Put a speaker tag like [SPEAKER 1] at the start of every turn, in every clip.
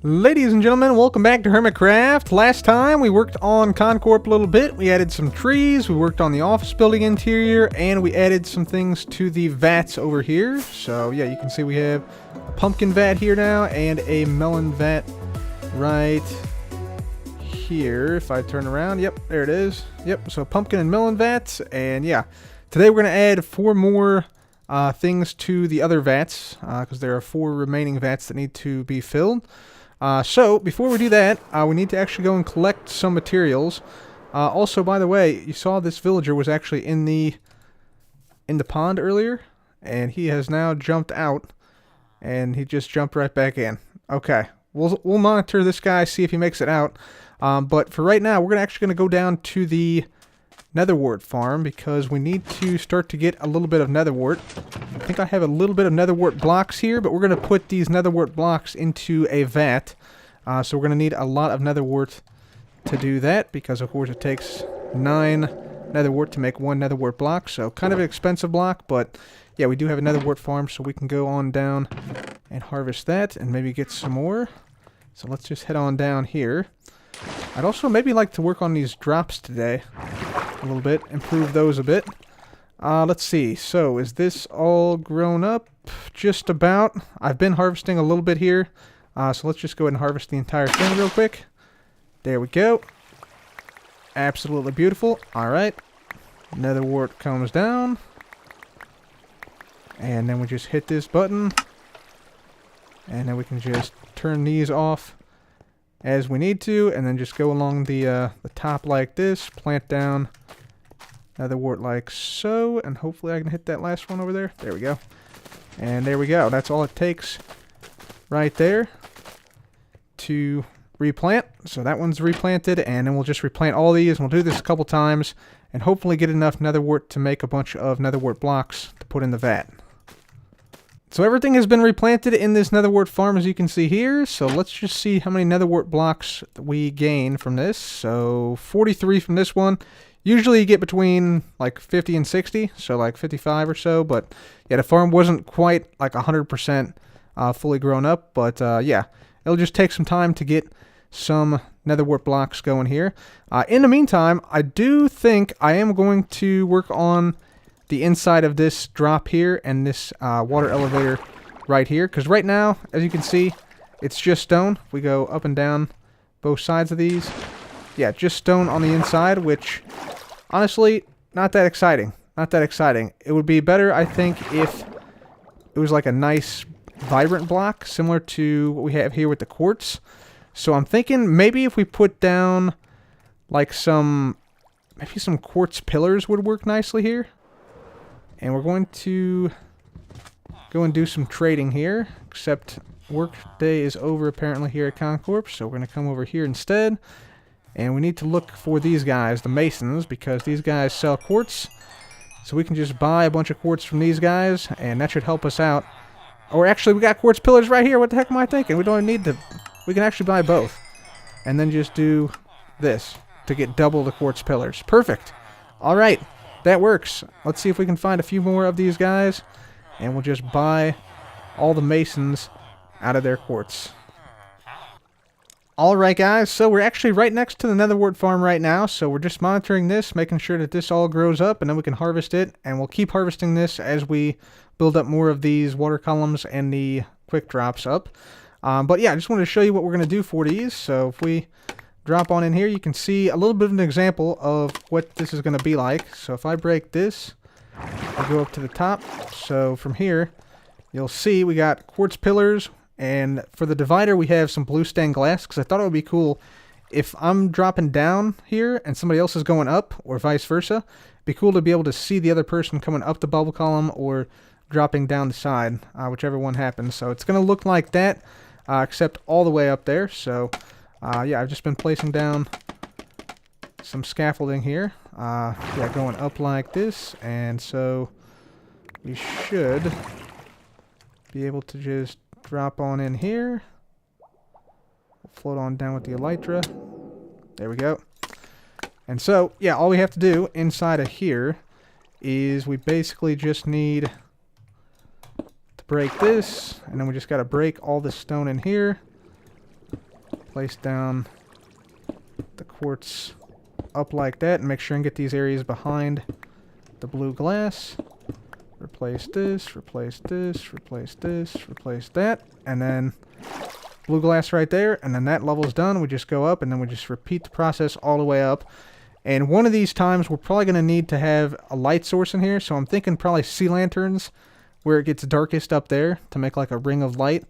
[SPEAKER 1] Ladies and gentlemen, welcome back to Hermitcraft. Last time we worked on Concorp a little bit. We added some trees, we worked on the office building interior, and we added some things to the vats over here. So yeah, you can see we have a pumpkin vat here now and a melon vat right here. If I turn around, yep, there it is. Yep, so pumpkin and melon vats. And yeah, today we're going to add 4 more things to the other vats because there are 4 remaining vats that need to be filled. So, before we do that, we need to actually go and collect some materials. Also, by the way, you saw this villager was actually in the pond earlier, and he has now jumped out, and he just jumped right back in. Okay, we'll monitor this guy, see if he makes it out. But for right now, we're actually going to go down to the netherwort farm because we need to start to get a little bit of netherwort. I think I have a little bit of netherwort blocks here, but we're going to put these netherwort blocks into a vat. So we're going to need a lot of netherwort to do that because, of course, it takes 9 netherwort to make 1 netherwort block. So kind of an expensive block, but yeah, we do have a netherwort farm, so we can go on down and harvest that and maybe get some more. So let's just head on down here. I'd also maybe like to work on these drops today a little bit, improve those a bit. Let's see, so is this all grown up? Just about. I've been harvesting a little bit here, so let's just go ahead and harvest the entire thing real quick. There we go. Absolutely beautiful. Alright, netherwort comes down, and then we just hit this button, and then we can just turn these off as we need to, and then just go along the top like this, plant down netherwort like so, and hopefully I can hit that last one over there. There we go. And there we go. That's all it takes right there to replant. So that one's replanted, and then we'll just replant all these, and we'll do this a couple times, and hopefully get enough netherwort to make a bunch of netherwort blocks to put in the vat. So everything has been replanted in this netherwort farm, as you can see here. So let's just see how many netherwort blocks we gain from this. So 43 from this one. Usually you get between like 50 and 60, so like 55 or so. But yeah, the farm wasn't quite like 100% fully grown up. But yeah, it'll just take some time to get some netherwort blocks going here. In the meantime, I do think I am going to work on the inside of this drop here and this water elevator right here, because right now, as you can see, it's just stone. We go up and down both sides of these. Yeah, just stone on the inside, which honestly, not that exciting. Not that exciting. It would be better, I think, if it was like a nice vibrant block, similar to what we have here with the quartz. So I'm thinking maybe if we put down like maybe some quartz pillars would work nicely here. And we're going to go and do some trading here, except work day is over apparently here at Concorp, so we're going to come over here instead. And we need to look for these guys, the masons, because these guys sell quartz. So we can just buy a bunch of quartz from these guys, and that should help us out. Or actually, we got quartz pillars right here. What the heck am I thinking? We don't even need to. We can actually buy both. And then just do this to get double the quartz pillars. Perfect. All right. That works. Let's see if we can find a few more of these guys, and we'll just buy all the masons out of their quartz. Alright guys, so we're actually right next to the netherwort farm right now, so we're just monitoring this, making sure that this all grows up, and then we can harvest it, and we'll keep harvesting this as we build up more of these water columns and the quick drops up. But yeah, I just wanted to show you what we're going to do for these. So if we drop on in here, you can see a little bit of an example of what this is going to be like. So if I break this, I go up to the top. So from here, you'll see we got quartz pillars, and for the divider we have some blue stained glass, because I thought it would be cool if I'm dropping down here and somebody else is going up, or vice versa. It'd be cool to be able to see the other person coming up the bubble column or dropping down the side, whichever one happens. So it's going to look like that, except all the way up there. So yeah, I've just been placing down some scaffolding here. Yeah, going up like this, and so we should be able to just drop on in here. We'll float on down with the elytra. There we go. And so, yeah, all we have to do inside of here is we basically just need to break this, and then we just got to break all this stone in here. Place down the quartz up like that, and make sure and get these areas behind the blue glass. Replace this, replace this, replace this, replace that, and then blue glass right there, and then that level's done. We just go up, and then we just repeat the process all the way up. And one of these times, we're probably going to need to have a light source in here, so I'm thinking probably sea lanterns where it gets darkest up there to make like a ring of light.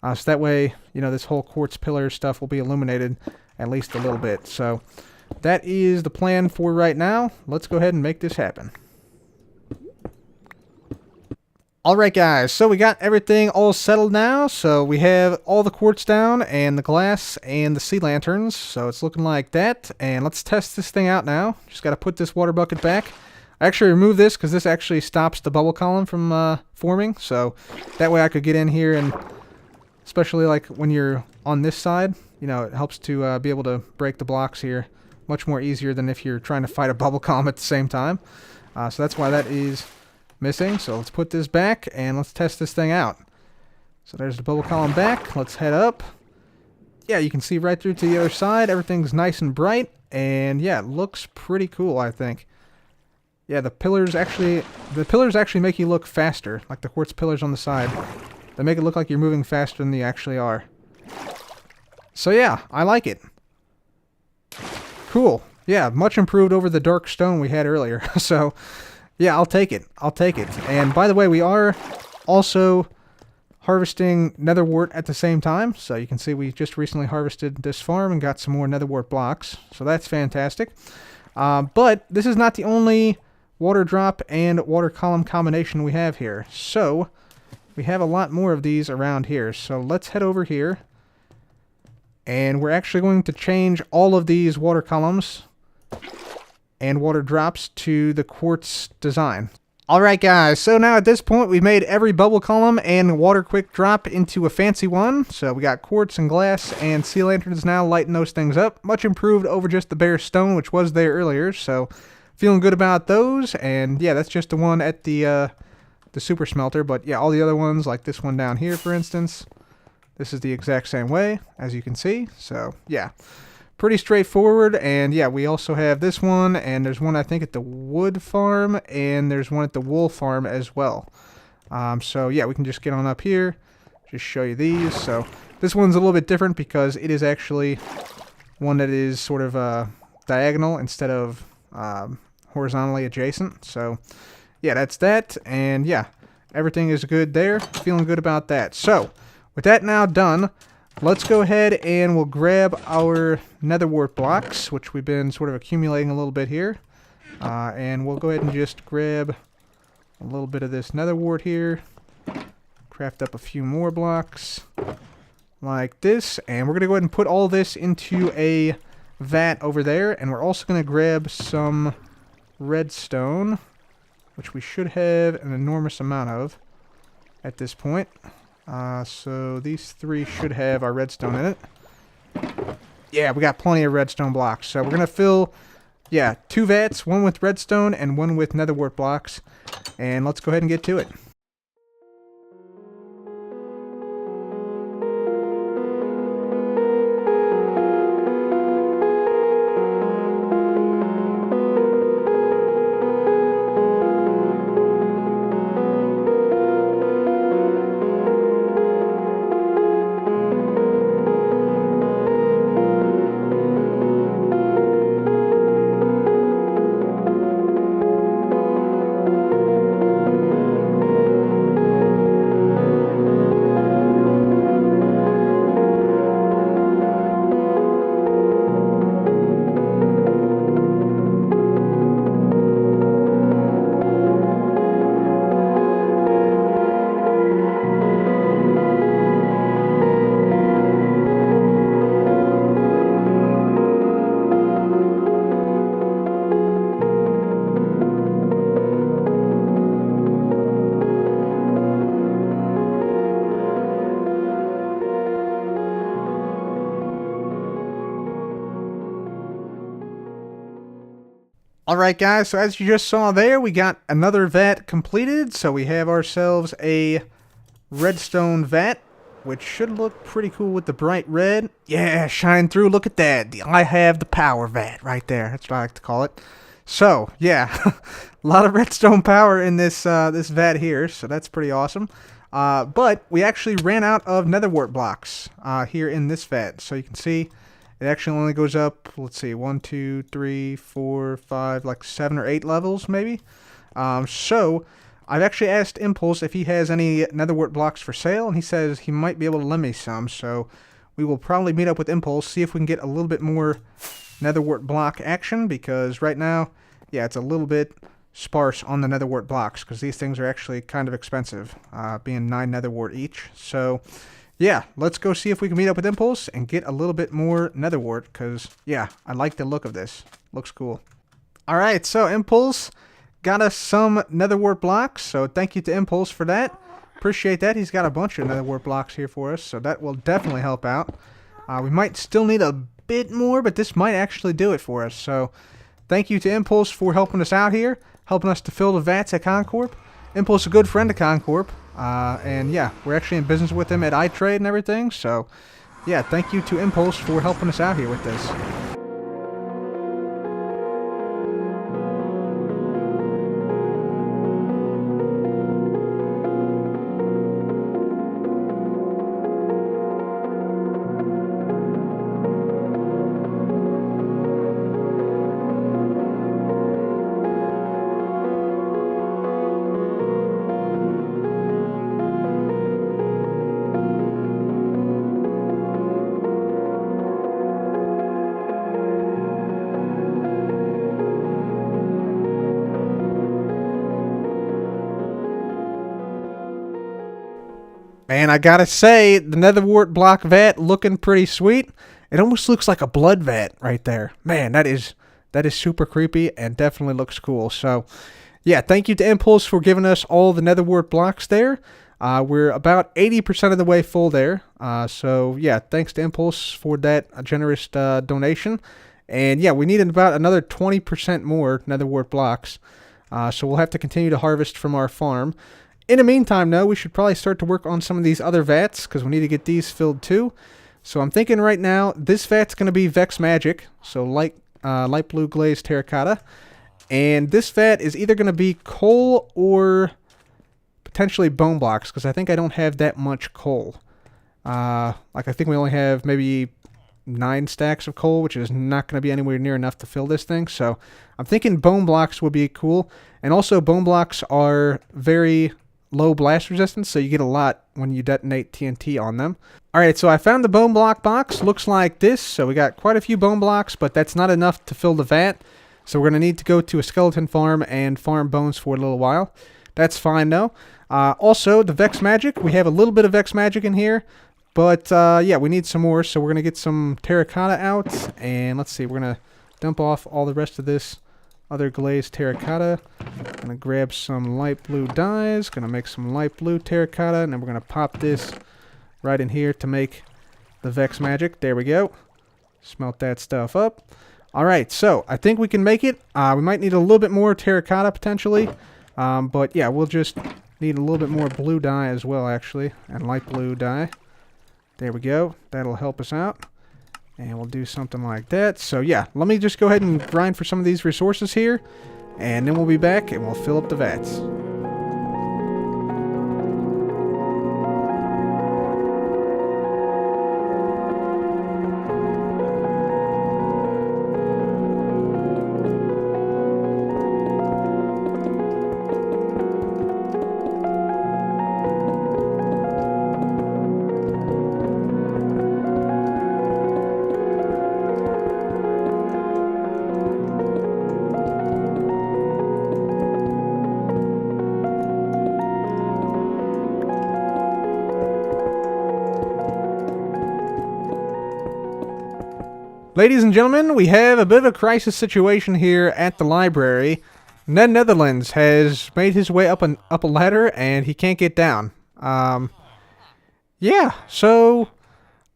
[SPEAKER 1] So that way, you know, this whole quartz pillar stuff will be illuminated at least a little bit. So that is the plan for right now. Let's go ahead and make this happen. Alright guys, so we got everything all settled now. So we have all the quartz down and the glass and the sea lanterns. So it's looking like that. And let's test this thing out now. Just got to put this water bucket back. I actually removed this because this actually stops the bubble column from forming. So that way I could get in here, and especially like when you're on this side, you know, it helps to be able to break the blocks here much more easier than if you're trying to fight a bubble column at the same time. So that's why that is missing. So let's put this back and let's test this thing out. So there's the bubble column back. Let's head up. Yeah, you can see right through to the other side. Everything's nice and bright, and yeah, it looks pretty cool, I think. Yeah, the pillars actually make you look faster, like the quartz pillars on the side. They make it look like you're moving faster than you actually are. So yeah, I like it. Cool. Yeah, much improved over the dark stone we had earlier. So yeah, I'll take it. I'll take it. And by the way, we are also harvesting nether wart at the same time. So you can see we just recently harvested this farm and got some more nether wart blocks. So that's fantastic. But this is not the only water drop and water column combination we have here. So we have a lot more of these around here. So let's head over here. And we're actually going to change all of these water columns and water drops to the quartz design. Alright guys, so now at this point we've made every bubble column and water quick drop into a fancy one. So we got quartz and glass and sea lanterns now lighting those things up. Much improved over just the bare stone, which was there earlier. So feeling good about those. And yeah, that's just the one at the super smelter. But yeah, all the other ones, like this one down here for instance, this is the exact same way as you can see. So yeah, pretty straightforward. And yeah, we also have this one, and there's one I think at the wood farm, and there's one at the wool farm as well. So yeah, we can just get on up here, just show you these. So this one's a little bit different because it is actually one that is sort of diagonal instead of horizontally adjacent. So yeah, that's that. And yeah, everything is good there. Feeling good about that. So with that now done, let's go ahead and we'll grab our nether wart blocks, which we've been sort of accumulating a little bit here. And we'll go ahead and just grab a little bit of this nether wart here. Craft up a few more blocks like this. And we're going to go ahead and put all this into a vat over there. And we're also going to grab some redstone, which we should have an enormous amount of at this point. So these three should have our redstone in it. Yeah, we got plenty of redstone blocks. So we're going to fill, yeah, 2 vats, one with redstone and one with nether wart blocks. And let's go ahead and get to it. Alright guys, so as you just saw there, we got another vat completed. So we have ourselves a redstone vat. which should look pretty cool with the bright red. Yeah, shine through. Look at that. I have the power vat right there. That's what I like to call it. So, yeah, a lot of redstone power in this this vat here, so that's pretty awesome. But we actually ran out of nether wart blocks here in this vat. So you can see it actually only goes up, let's see, 1, 2, 3, 4, 5, like 7 or 8 levels maybe. So I've actually asked Impulse if he has any nether wart blocks for sale, and he says he might be able to lend me some. So we will probably meet up with Impulse, see if we can get a little bit more nether wart block action, because right now, yeah, it's a little bit sparse on the nether wart blocks, because these things are actually kind of expensive, being 9 nether wart each. So yeah, let's go see if we can meet up with Impulse and get a little bit more nether wart, because yeah, I like the look of this. Looks cool. Alright, so Impulse got us some nether wart blocks, so thank you to Impulse for that. Appreciate that. He's got a bunch of nether wart blocks here for us, so that will definitely help out. We might still need a bit more, but this might actually do it for us. So thank you to Impulse for helping us out here, helping us to fill the vats at Concorp. Impulse is a good friend of Concorp, and yeah, we're actually in business with him at iTrade and everything. So yeah, thank you to Impulse for helping us out here with this. And I gotta say, the nether wart block vat looking pretty sweet. It almost looks like a blood vat right there. Man, that is super creepy and definitely looks cool. So yeah, thank you to Impulse for giving us all the nether wart blocks there. We're about 80% of the way full there. So yeah, thanks to Impulse for that generous donation. And yeah, we needed about another 20% more nether wart blocks. So we'll have to continue to harvest from our farm. In the meantime, though, we should probably start to work on some of these other vats, because we need to get these filled too. So I'm thinking right now, this vat's going to be Vex Magic, so light blue glazed terracotta. And this vat is either going to be coal or potentially bone blocks, because I think I don't have that much coal. Like I think we only have maybe 9 stacks of coal, which is not going to be anywhere near enough to fill this thing. So I'm thinking bone blocks would be cool. And also bone blocks are very low blast resistance, so you get a lot when you detonate TNT on them. Alright, so I found the bone block box. Looks like this. So we got quite a few bone blocks, but that's not enough to fill the vat. So we're going to need to go to a skeleton farm and farm bones for a little while. That's fine though. Also, the Vex Magic. We have a little bit of Vex Magic in here, but yeah, we need some more. So we're going to get some terracotta out, and let's see, we're going to dump off all the rest of this other glazed terracotta. Gonna grab some light blue dyes, gonna make some light blue terracotta, and then we're gonna pop this right in here to make the Vex Magic. There we go. Smelt that stuff up. Alright, so I think we can make it. We might need a little bit more terracotta potentially, but yeah, we'll just need a little bit more blue dye as well, actually, and light blue dye. There we go. That'll help us out. And we'll do something like that. So yeah, let me just go ahead and grind for some of these resources here, and then we'll be back and we'll fill up the vats. Ladies and gentlemen, we have a bit of a crisis situation here at the library. Ned Netherlands has made his way up a ladder, and he can't get down. Yeah, so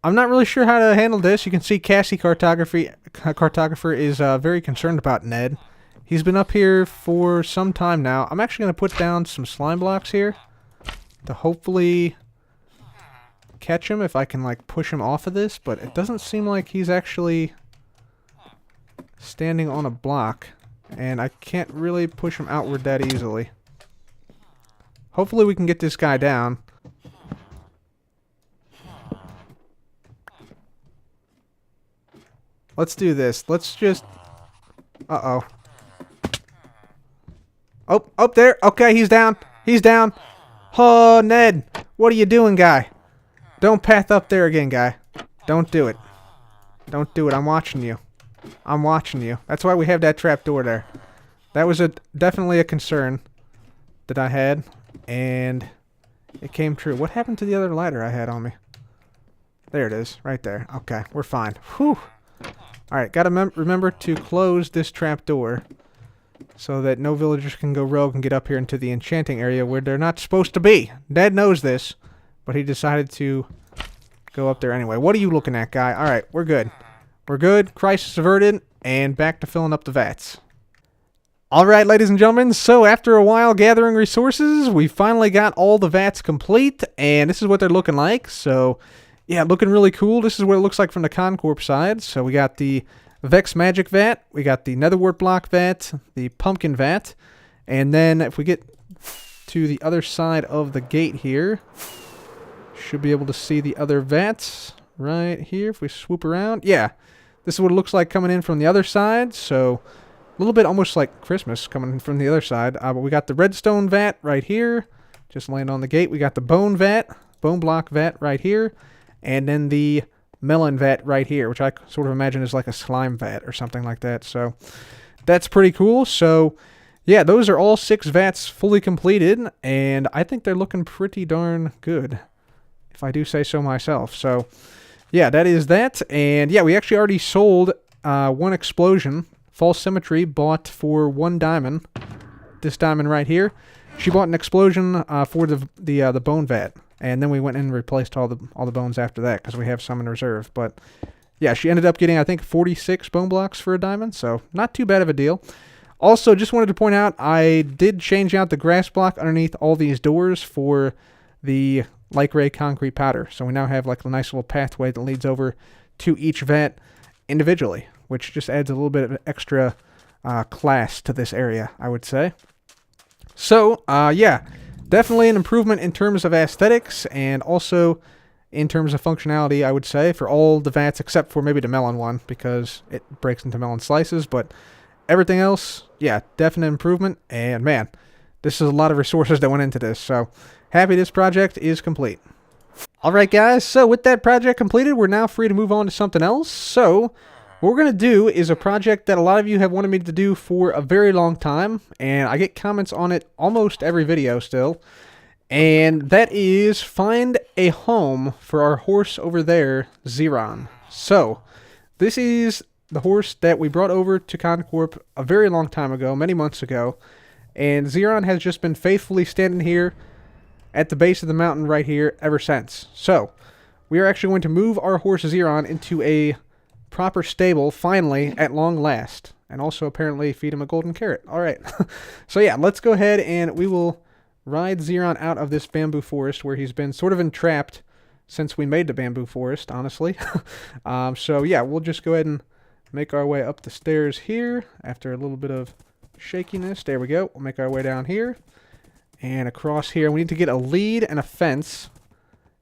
[SPEAKER 1] I'm not really sure how to handle this. You can see Cassie Cartographer is very concerned about Ned. He's been up here for some time now. I'm actually going to put down some slime blocks here to hopefully catch him if I can, like, push him off of this, but it doesn't seem like he's actually standing on a block, and I can't really push him outward that easily. Hopefully we can get this guy down. Let's do this. Let's just... Uh-oh. Oh, up there. Okay, he's down. He's down. Oh, Ned. What are you doing, guy? Don't path up there again, guy. Don't do it. Don't do it. I'm watching you. I'm watching you. That's why we have that trap door there. That was definitely a concern that I had, and it came true. What happened to the other ladder I had on me? There it is. Right there. Okay, we're fine. Whew. Alright, gotta remember to close this trap door so that no villagers can go rogue and get up here into the enchanting area where they're not supposed to be. Dad knows this, but he decided to go up there anyway. What are you looking at, guy? Alright, we're good. We're good. Crisis averted, and back to filling up the vats. Alright, ladies and gentlemen, so after a while gathering resources, we finally got all the vats complete, and this is what they're looking like. So, yeah, looking really cool. This is what it looks like from the Concorp side. So we got the Vex Magic Vat, we got the Netherwort Block Vat, the Pumpkin Vat, and then if we get to the other side of the gate here, should be able to see the other vats right here if we swoop around. Yeah, this is what it looks like coming in from the other side. So a little bit almost like Christmas coming in from the other side. But we got the Redstone Vat right here, just laying on the gate. We got the Bone Block Vat right here, and then the Melon Vat right here, which I sort of imagine is like a slime vat or something like that. So that's pretty cool. So yeah, those are all 6 vats fully completed, and I think they're looking pretty darn good, if I do say so myself. So yeah, that is that. And yeah, we actually already sold 1 explosion. False Symmetry bought for 1 diamond. This diamond right here. She bought an explosion for the bone vat, and then we went in and replaced all the bones after that because we have some in reserve. But yeah, she ended up getting, I think, 46 bone blocks for a diamond, so not too bad of a deal. Also, just wanted to point out, I did change out the grass block underneath all these doors for the light gray concrete powder. So we now have like a nice little pathway that leads over to each vat individually, which just adds a little bit of extra class to this area, I would say. So, yeah, definitely an improvement in terms of aesthetics and also in terms of functionality, I would say, for all the vats except for maybe the melon one because it breaks into melon slices. But everything else, yeah, definite improvement. And man, this is a lot of resources that went into this. So happy this project is complete. Alright guys, so with that project completed, we're now free to move on to something else. So what we're going to do is a project that a lot of you have wanted me to do for a very long time, and I get comments on it almost every video still, and that is find a home for our horse over there, Xeron. So, this is the horse that we brought over to Concorp a very long time ago, many months ago, and Xeron has just been faithfully standing here at the base of the mountain right here ever since. So, we are actually going to move our horse Xeron into a proper stable, finally, at long last. And also, apparently, feed him a golden carrot. Alright. So yeah, let's go ahead and we will ride Xeron out of this bamboo forest where he's been sort of entrapped since we made the bamboo forest, honestly. So yeah, we'll just go ahead and make our way up the stairs here after a little bit of shakiness. There we go. We'll make our way down here and across here. We need to get a lead and a fence.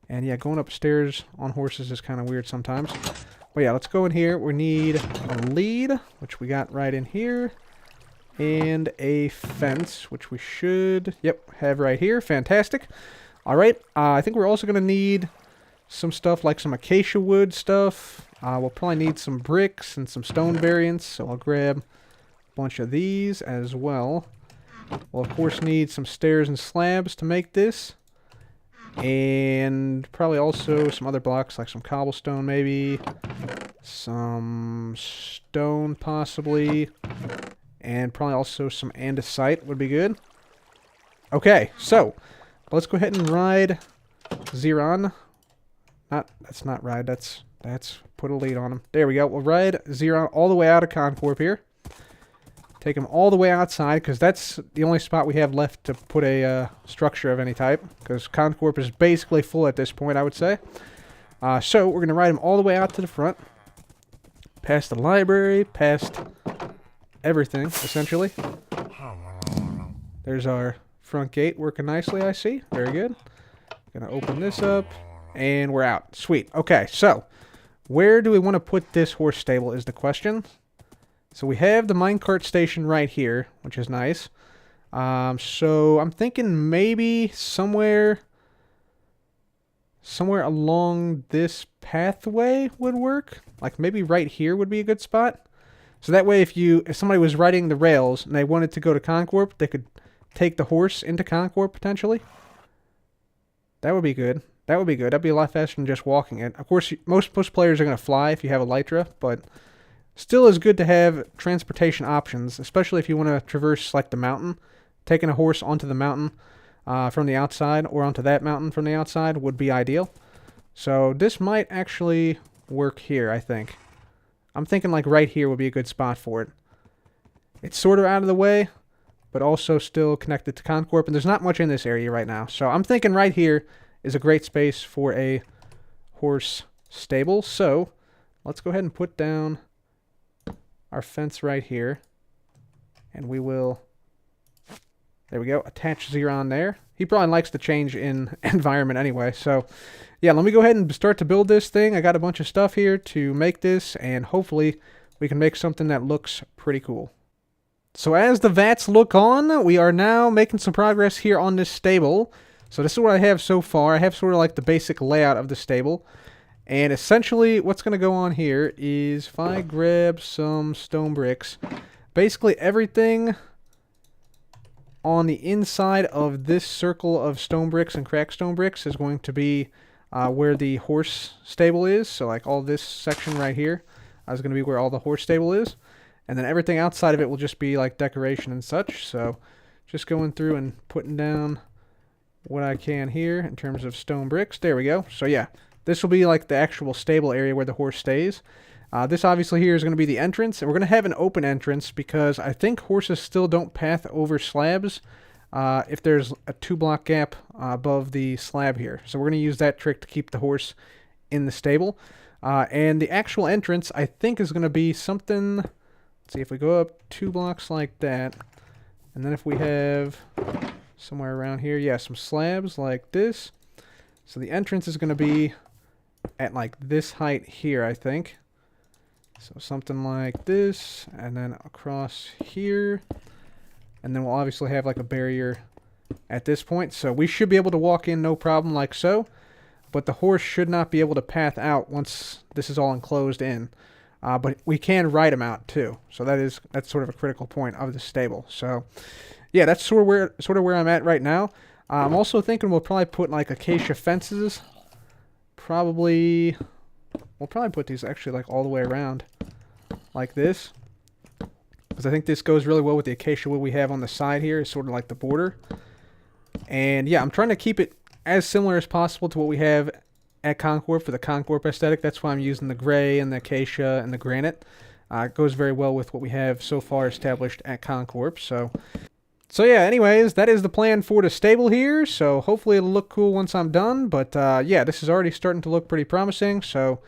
[SPEAKER 1] And yeah, going upstairs on horses is kind of weird sometimes. But yeah, let's go in here. We need a lead, which we got right in here, and a fence, which we should, have right here. Fantastic. All right, I think we're also going to need some stuff like some acacia wood stuff. We'll probably need some bricks and some stone variants, so I'll grab a bunch of these as well. We'll, of course, need some stairs and slabs to make this. And probably also some other blocks, like some cobblestone maybe, some stone possibly, and probably also some andesite would be good. Okay, so let's go ahead and ride Xeron. That's not ride, that's put a lead on him. There we go. We'll ride Xeron all the way out of Concorp here. Take them all the way outside, because that's the only spot we have left to put a structure of any type, because Concorp is basically full at this point, I would say. So we're going to ride them all the way out to the front, past the library, past everything, essentially. There's our front gate working nicely, I see. Very good. Going to open this up, and we're out. Sweet. Okay, so where do we want to put this horse stable is the question. So we have the minecart station right here, which is nice. So I'm thinking maybe somewhere along this pathway would work. Like maybe right here would be a good spot. So that way if somebody was riding the rails and they wanted to go to Concorp, they could take the horse into Concorp potentially. That would be good. That would be good. That'd be a lot faster than just walking it. Of course, most players are going to fly if you have Elytra, but still is good to have transportation options, especially if you want to traverse like the mountain. Taking a horse onto the mountain from the outside or onto that mountain from the outside would be ideal. So this might actually work here, I think. I'm thinking like right here would be a good spot for it. It's sort of out of the way, but also still connected to Concorp, and there's not much in this area right now. So I'm thinking right here is a great space for a horse stable. So let's go ahead and put down our fence right here, and we will, there we go, attach Xeron there. He probably likes the change in environment anyway. So yeah, let me go ahead and start to build this thing. I got a bunch of stuff here to make this, and hopefully we can make something that looks pretty cool. So as the vats look on, we are now making some progress here on this stable. So this is what I have so far. I have sort of like the basic layout of the stable. And essentially what's going to go on here is if I grab some stone bricks, basically everything on the inside of this circle of stone bricks and cracked stone bricks is going to be where the horse stable is. So like all this section right here is going to be where all the horse stable is. And then everything outside of it will just be like decoration and such. So just going through and putting down what I can here in terms of stone bricks. There we go. So yeah, this will be like the actual stable area where the horse stays. This obviously here is going to be the entrance, and we're going to have an open entrance because I think horses still don't path over slabs if there's a 2-block gap above the slab here. So we're going to use that trick to keep the horse in the stable. And the actual entrance I think is going to be something, let's see, if we go up 2 blocks like that, and then if we have somewhere around here, yeah, some slabs like this. So the entrance is going to be at like this height here, I think. So something like this, and then across here. And then we'll obviously have like a barrier at this point. So we should be able to walk in no problem like so. But the horse should not be able to path out once this is all enclosed in. But we can ride him out too. So that's sort of a critical point of the stable. So yeah, that's sort of where I'm at right now. I'm also thinking we'll probably put like acacia fences. We'll probably put these actually like all the way around like this, because I think this goes really well with the acacia wood we have on the side here. It's sort of like the border. And yeah, I'm trying to keep it as similar as possible to what we have at Concorp for the Concorp aesthetic. That's why I'm using the gray and the acacia and the granite. It goes very well with what we have so far established at Concorp. So yeah, anyways, that is the plan for the stable here. So hopefully it'll look cool once I'm done. But yeah, this is already starting to look pretty promising. So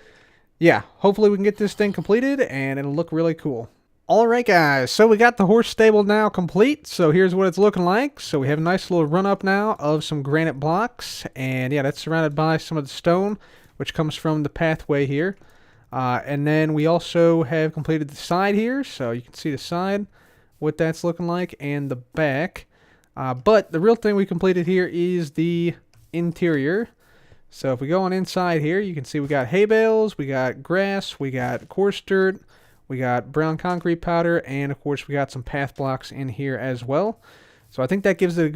[SPEAKER 1] yeah, hopefully we can get this thing completed and it'll look really cool. Alright guys, so we got the horse stable now complete. So here's what it's looking like. So we have a nice little run up now of some granite blocks. And yeah, that's surrounded by some of the stone, which comes from the pathway here. And then we also have completed the side here. So you can see the side, what that's looking like, and the back. But the real thing we completed here is the interior. So if we go on inside here, you can see we got hay bales, we got grass, we got coarse dirt, we got brown concrete powder, and of course we got some path blocks in here as well. So I think that gives it a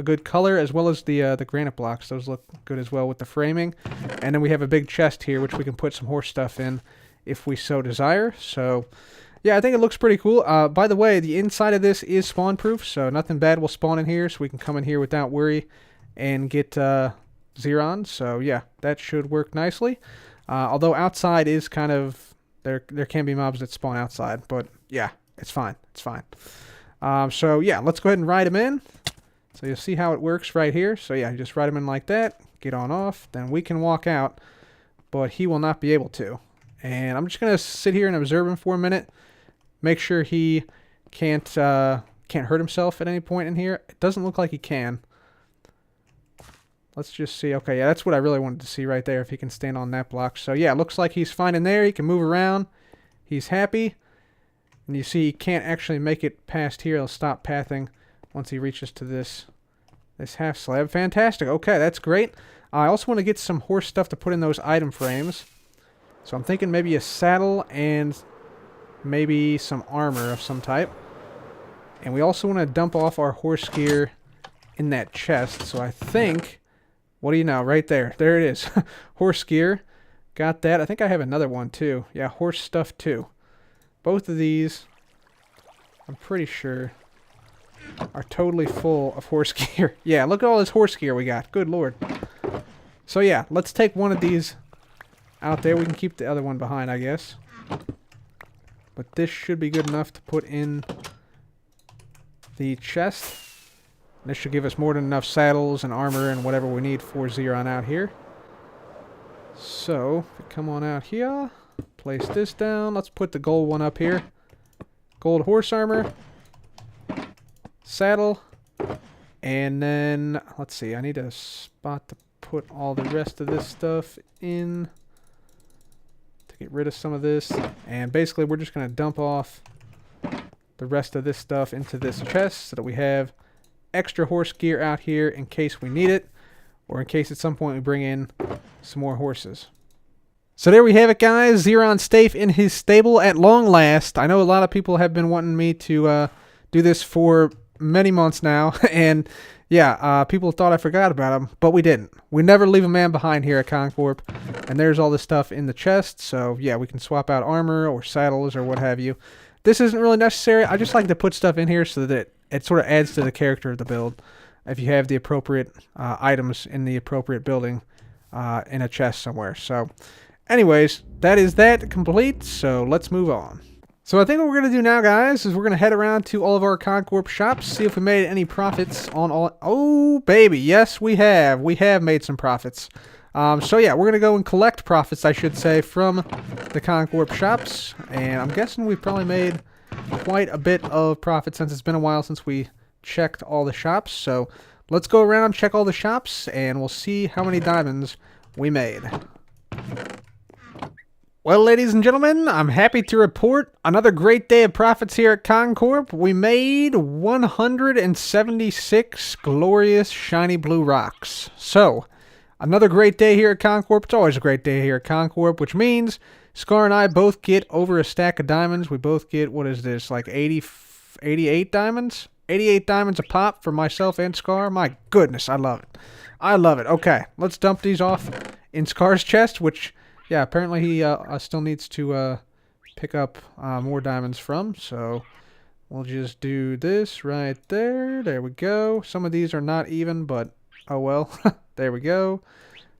[SPEAKER 1] good color, as well as the granite blocks. Those look good as well with the framing. And then we have a big chest here, which we can put some horse stuff in if we so desire. So yeah, I think it looks pretty cool. By the way, the inside of this is spawn proof, so nothing bad will spawn in here, so we can come in here without worry and get Xeron. So yeah, that should work nicely. Although outside is kind of, there can be mobs that spawn outside, but yeah, It's fine. It's fine. So yeah, let's go ahead and ride him in. So you'll see how it works right here. So yeah, just ride him in like that. Get on off. Then we can walk out, but he will not be able to. And I'm just going to sit here and observe him for a minute. Make sure he can't hurt himself at any point in here. It doesn't look like he can. Let's just see. Okay, yeah, that's what I really wanted to see right there, if he can stand on that block. So yeah, it looks like he's fine in there. He can move around. He's happy. And you see he can't actually make it past here. He'll stop pathing once he reaches to this half slab. Fantastic. Okay, that's great. I also want to get some horse stuff to put in those item frames. So I'm thinking maybe a saddle and maybe some armor of some type. And we also want to dump off our horse gear in that chest. So I think, what do you know, right there. There it is. Horse gear. Got that. I think I have another one too. Yeah, horse stuff too. Both of these, I'm pretty sure, are totally full of horse gear. Yeah, look at all this horse gear we got. Good lord. So yeah, let's take one of these out there. We can keep the other one behind, I guess. But this should be good enough to put in the chest. This should give us more than enough saddles and armor and whatever we need for Xeron out here. So, if we come on out here, place this down. Let's put the gold one up here. Gold horse armor. Saddle. And then, let's see, I need a spot to put all the rest of this stuff in. To get rid of some of this. And basically, we're just going to dump off the rest of this stuff into this chest so that we have extra horse gear out here in case we need it, or in case at some point we bring in some more horses. So there we have it, guys. Xeron safe in his stable at long last. I know a lot of people have been wanting me to do this for many months now, and yeah, people thought I forgot about him, but we didn't. We never leave a man behind here at Concorp, and there's all this stuff in the chest, so yeah, we can swap out armor or saddles or what have you. This isn't really necessary. I just like to put stuff in here so that it sort of adds to the character of the build if you have the appropriate items in the appropriate building in a chest somewhere. So anyways, that is that complete, so let's move on. So I think what we're going to do now, guys, is we're going to head around to all of our Concorp shops, see if we made any profits on all... Oh, baby, yes, we have. We have made some profits. So yeah, we're going to go and collect profits, I should say, from the Concorp shops. And I'm guessing we've probably made quite a bit of profit since it's been a while since we checked all the shops. So let's go around, check all the shops, and we'll see how many diamonds we made. Well, ladies and gentlemen, I'm happy to report another great day of profits here at Concorp. We made 176 glorious shiny blue rocks. So, another great day here at Concorp. It's always a great day here at Concorp, which means Scar and I both get over a stack of diamonds. We both get, what is this, like 88 diamonds? 88 diamonds a pop for myself and Scar. My goodness, I love it. I love it. Okay, let's dump these off in Scar's chest, which... yeah, apparently he still needs to pick up more diamonds from, so we'll just do this right there. There we go. Some of these are not even, but oh well. There we go.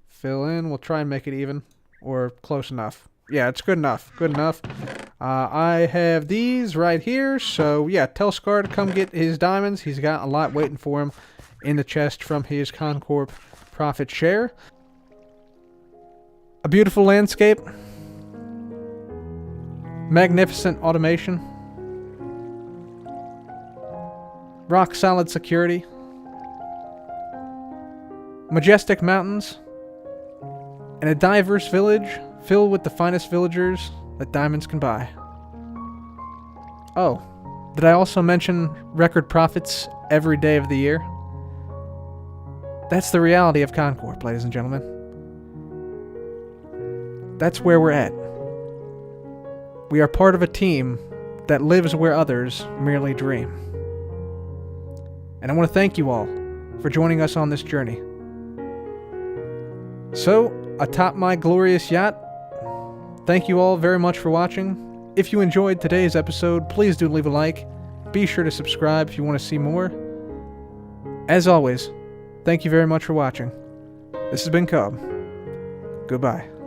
[SPEAKER 1] Fill in. We'll try and make it even, or close enough. Yeah, it's good enough. Good enough. I have these right here, so yeah, tell Scar to come get his diamonds. He's got a lot waiting for him in the chest from his Concorp profit share. A beautiful landscape, magnificent automation, rock solid security, majestic mountains, and a diverse village filled with the finest villagers that diamonds can buy. Oh, did I also mention record profits every day of the year? That's the reality of Concorp, ladies and gentlemen. That's where we're at. We are part of a team that lives where others merely dream. And I want to thank you all for joining us on this journey. So, atop my glorious yacht, thank you all very much for watching. If you enjoyed today's episode, please do leave a like. Be sure to subscribe if you want to see more. As always, thank you very much for watching. This has been Cub. Goodbye.